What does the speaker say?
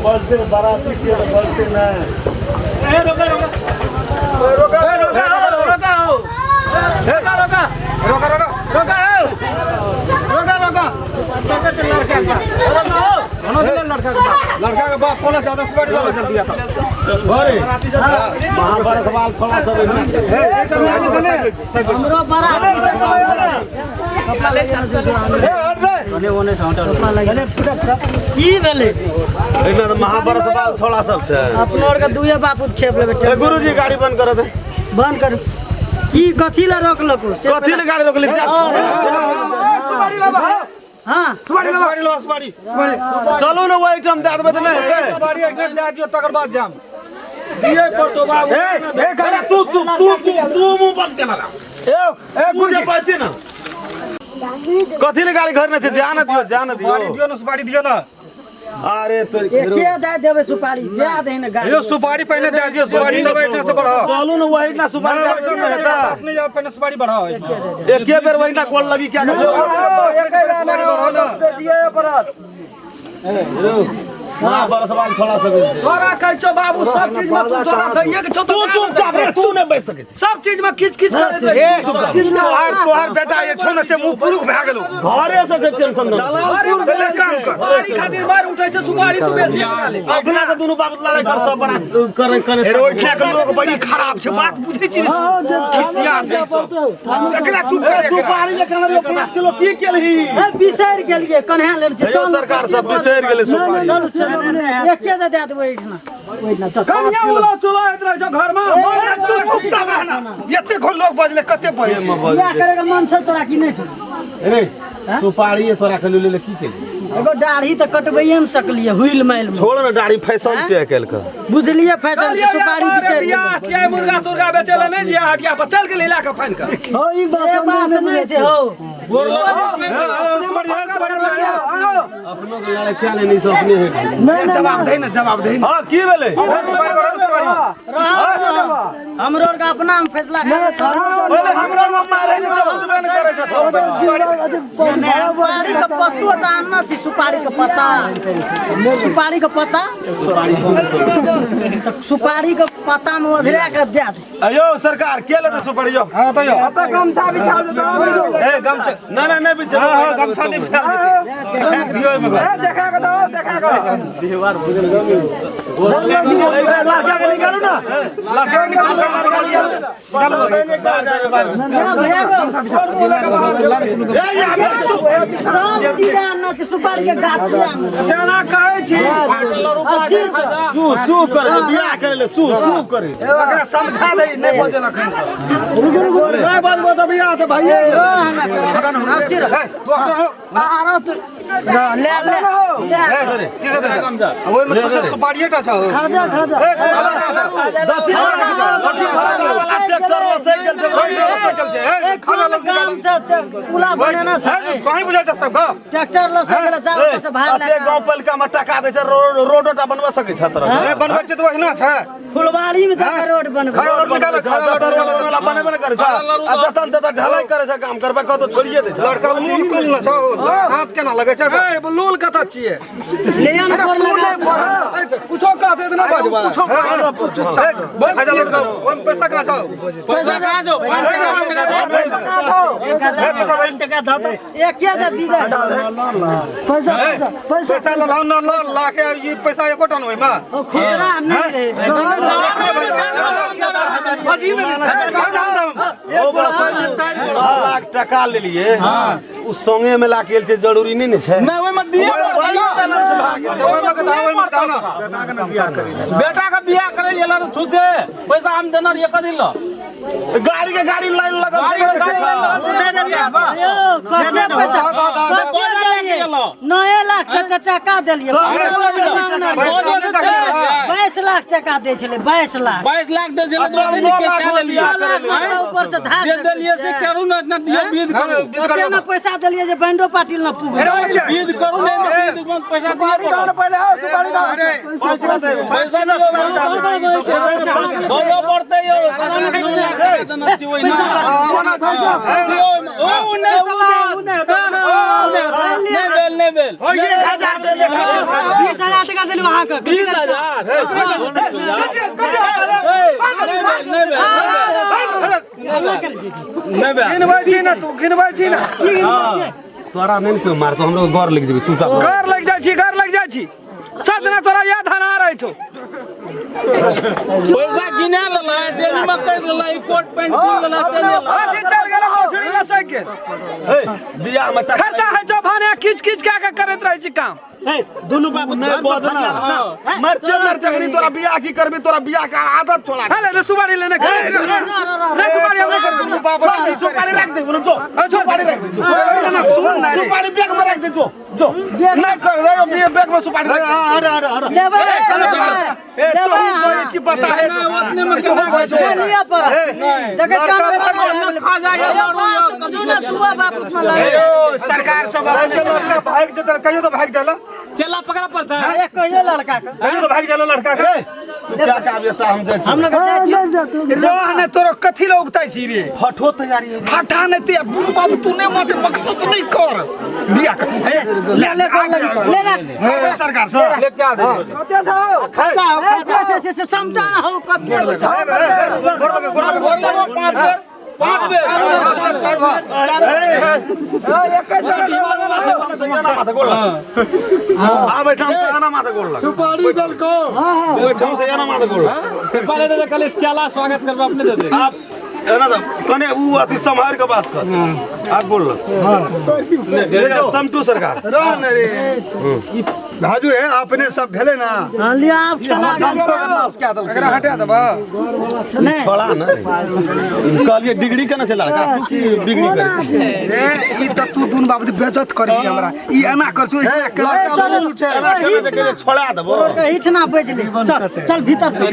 बजते बाराती छियै तऽ बजते नहीं। रोका रोका रोका रोका रोका रोका रोका रोका रोका रोका रोका लड़का के बाप कोना ज्यादा सुपारी लावे जल्दी आता घरे महाभारत सवाल छोड़ा सब हमरो बाराती से कपड़ा ले चल ओने ओने साउंड की भेले एना महाभारत सवाल छोड़ा सब छै अपनोर के दुए बापू छेप लेबे गुरुजी गाड़ी बंद कर दे बंद कर की कथि ला रोक लको कथि ला गाड़ी रोक ले सुपारी लावा हां सुपारी लावा सुपारी चलो ना वो आइटम दे देबे त नहीं हेते सुपारी एक दे दियो तकर बाद जाम दिए पर तो बाबू ए खड़ा तू मुंह बंद केना ला ए गुरुजी पाछे ना कथि ले गाड़ी घर में छे जान दियो सुपारी दियो ना सुपारी दियो ना अरे तो के दे देबे सुपारी जा दे ना गाड़ी यो सुपारी पहले दे दियो सुपारी दे इतना से बढ़ा चलो ना वही ना सुपारी नहीं हेता अपने जा पहले सुपारी बढ़ाओ एक के बेर वही ना कॉल लगी क्या कर एक दाना दे दिए अपराध महाभारत सवाल छोड़ा सके तोरा कहै छ बाबू सब चीज में तू तोरा दैए के छ तू चुपचाप रे तू नहीं बैठ सके सब चीज में किच किच करे तोहार बेटा ये छोने से मुंह पुरुख भ गेलो घरे से टेंशन न दलालपुर से काम कर सुपारी खातिर मार उठै छ सुपारी तू बेच ले अपना के दुनु बाप लड़ाई कर सब बना करे रोइठा के लोग बड़ी खराब छ बात बुझै छी खिसिया छै सब एकरा चुप करे सुपारी लेखन रे 5 किलो की केलही बिसैर गेलिए कन्हा ले चल सरकार सब बिसैर गेले सुपारी एक के दे देबो इतना चल कन्या वाला चलो इतना जो घर में चुपचाप रहना एते खो लोग बजले कते बजे बियाह करे के मन छ तोरा की नहीं छ रे सुपारी तोरा के ले की केली एगो दाढ़ी त कटबैए न सकलिए हुइल माइल छोड़ ना दाढ़ी फैशन छै अकेल के बुझलिए फैशन छै सुपारी बियाह छै मुर्गा तुर्गा बेचेला नहीं जे हटिया पर चल के लेला के फाइन कर हो ई बात नहीं बुझे छै हो अपनो के लड़ाई क्या नहीं सब अपने है नहीं जवाब दे ना हां की भेले हमरो का अपना फैसला बोले हमरो मम्मा रहे सब बुझबे न करे छै सुपारी का पत्तो टानना छी सुपारी का पत्ता सुपारी का पत्ता में ओझरा के दे अयो सरकार के ले सुपारी जो हां तो यो पत्ता गमछा बिछा दे ए गमछा नहीं बिछा हां गमछा नहीं बिछा दियो में देखा के दो दीवार बुझल गमी लाठिया के निकालो ना लाठिया निकालो सुपारी के गाछ तेना कहै छी सु करे बियाह करे ले सु करे एकरा समझा दे नहीं बजे लखन नहीं बनबो त बियाह त भाई ले की कहते ओइ में छोटे सुपारीटा छ खाजा ट्रैक्टर में साइकिल छै खाजा लोग निकाल पुला बनाना छ कहीं बुझाय छ सब ट्रैक्टर ल साइकिल जा से भार ले गांव पालिका में टका दे छ रोडटा बनवा सकै छ तरह बनबै छै त ओहिना छ फुलवाड़ी में जाके रोड बनबै रोड निकाल खाजा बनबे न करे छ आ जतन तत ढलाई करे छ काम करबा क तो छोड़िए दे छ लड़का लूल कुल न छ हाथ केना लगे छ ए लूल कथा छिए लेया न कर लगा कुछो कहते त न बजबा कुछो चुपचाप खाजा लड़का ओम पैसा कहां छ पैसा कहां जो टका द त एक के दे बिदा पैसा ल लाके ई पैसा एको टन होय मा खुजरा नहीं लाख टका ले लिए उ संगे में लाके छै जरूरी नहीं ने छै नहीं ओय में दिए बेटा का बियाह करे लेला तो छुते पैसा हम देना एक दिन ल गाड़ी के गाड़ी लाइन लगा नए लाख टका देलिए 22 लाख टका दे छले 22 लाख दे छले ऊपर से धार दे देलिए से करू न इतना दिए बीद करू ना पैसा देलिए जे बैंडो पार्टी न पुगे बीद करू नहीं बीद में पैसा दिए पहले आओ सुपारी अरे पैसा न दो बढ़ते यो देना चाहिए ना ओ नहीं बेल ओ ये 1000 दे दिल वहां का 20,000 गिनबै छी ना तू गिनबै छी ना तोरा नहीं क्यों मारतो हम लोग गौर लग जेबे चुपचाप घर लग जाइ छी सब दिना तोरा याद हना रहे छौ पैसा गिना लेला जेबी में कर लेला ई कोट पैंट पीन लेला चल लेला अथी चल गेला मोछड़ी ल सके बिया में खर्चा है जो भाने किच किच क्या करत रहे छी काम दोनों बाप नहीं बजना मरते करी तोरा बिया की करबे तोरा बिया का आदत छोड़ा ले सुपारी लेने ले सुपारी हमरा कर सुपारी रख दे बोलो जो सुपारी रख दे ना सुन ना सुपारी बैग में रख दे जो नहीं कर रे बैग में सुपारी रख अरे ए तो कोई चीज पता है उतने में क्या लिया पर देखे खा जाएगा तुआ बाप उतना लगे सरकार सब भाग जतर कहियो तो भाग जाला चला पकड़ा पड़ता है एक कहियो लड़का का कहियो तो भाग जाला लड़का के क्या का बेटा हम जाय हम लोग रोह ने तोरो कथि ल उगताई छी रे फटो तैयारी है फटा ने ते बुनु बाबू तूने मत मकसद नहीं कर बिया कर ले रख सरकार से ले क्या दे से समझा हो कब पांच बे आ बैठा से आना माथा गोड़ लग सुपारी दल को बैठा से आना माथा गोड़ लग पहले तो कल चला स्वागत करबा अपने दे दे आप है ना कने वो अति संभाल के बात कर आप बोल लो समटू सरकार हाजुर है आपने सब भेले ना लिया आप चला एकरा हटा दबा छोड़ा ना कहलिए डिग्री केना से लड़का कुछ डिग्री कर ई त तू दुन बाबू बेइज्जत करबी हमरा ई एना करछो छोड़ा देबो इठना बेच ले चल भीतर चल